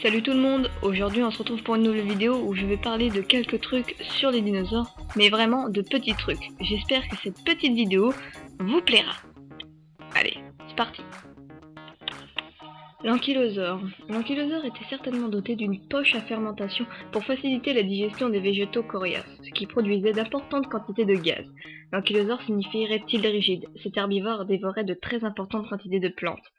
Salut tout le monde, aujourd'hui on se retrouve pour une nouvelle vidéo où je vais parler de quelques trucs sur les dinosaures, mais vraiment de petits trucs. J'espère que cette petite vidéo vous plaira. Allez, c'est parti. L'ankylosaure. L'ankylosaure était certainement doté d'une poche à fermentation pour faciliter la digestion des végétaux coriaces, ce qui produisait d'importantes quantités de gaz. L'ankylosaure signifie reptile rigide. Cet herbivore dévorait de très importantes quantités de plantes.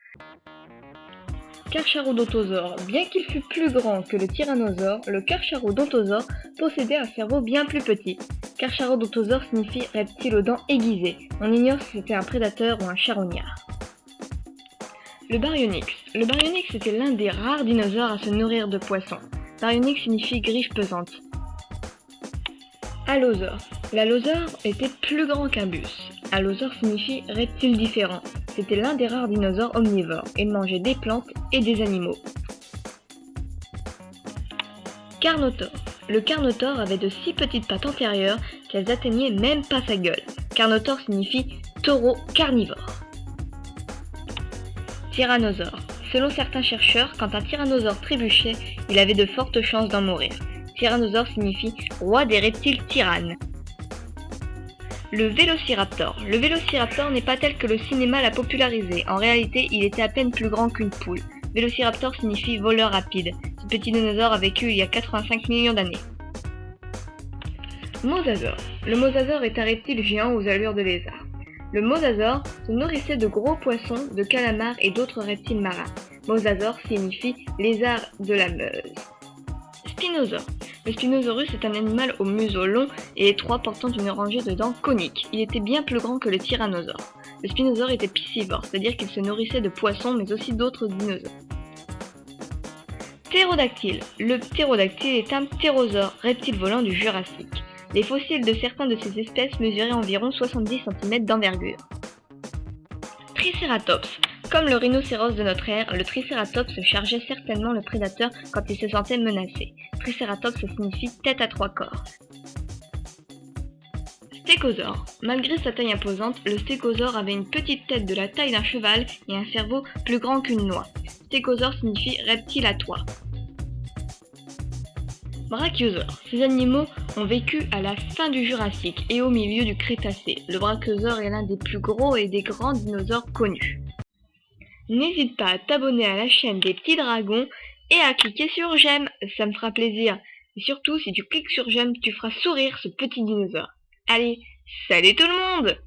Carcharodontosaure. Bien qu'il fût plus grand que le tyrannosaure, le carcharodontosaure possédait un cerveau bien plus petit. Carcharodontosaure signifie reptile aux dents aiguisées. On ignore si c'était un prédateur ou un charognard. Le baryonyx. Le baryonyx était l'un des rares dinosaures à se nourrir de poissons. Baryonyx signifie griffe pesante. Allosaure. L'allosaure était plus grand qu'un bus. Allosaure signifie reptile différent. C'était l'un des rares dinosaures omnivores. Il mangeait des plantes et des animaux. Carnotaure. Le carnotaure avait de si petites pattes antérieures qu'elles atteignaient même pas sa gueule. Carnotaure signifie taureau carnivore. Tyrannosaure. Selon certains chercheurs, quand un tyrannosaure trébuchait, il avait de fortes chances d'en mourir. Tyrannosaure signifie roi des reptiles tyrannes. Le vélociraptor. Le vélociraptor n'est pas tel que le cinéma l'a popularisé. En réalité, il était à peine plus grand qu'une poule. Vélociraptor signifie voleur rapide. Ce petit dinosaure a vécu il y a 85 millions d'années. Mosasaure. Le mosasaure est un reptile géant aux allures de lézard. Le mosasaure se nourrissait de gros poissons, de calamars et d'autres reptiles marins. Mosasaure signifie lézard de la Meuse. Spinosaure. Le Spinosaurus est un animal au museau long et étroit portant une rangée de dents coniques. Il était bien plus grand que le tyrannosaure. Le Spinosaure était piscivore, c'est-à-dire qu'il se nourrissait de poissons mais aussi d'autres dinosaures. Ptérodactyle. Le ptérodactyle est un ptérosaure, reptile volant du Jurassique. Les fossiles de certaines de ces espèces mesuraient environ 70 cm d'envergure. Tricératops. Comme le rhinocéros de notre ère, le Tricératops chargeait certainement le prédateur quand il se sentait menacé. Tricératops signifie tête à trois corps. Stégosaure. Malgré sa taille imposante, le stégosaure avait une petite tête de la taille d'un cheval et un cerveau plus grand qu'une noix. Stégosaure signifie reptile à toit. Brachiosaure. Ces animaux ont vécu à la fin du Jurassique et au milieu du Crétacé. Le brachiosaure est l'un des plus gros et des grands dinosaures connus. N'hésite pas à t'abonner à la chaîne des petits dragons et à cliquer sur j'aime, ça me fera plaisir. Et surtout, si tu cliques sur j'aime, tu feras sourire ce petit dinosaure. Allez, salut tout le monde!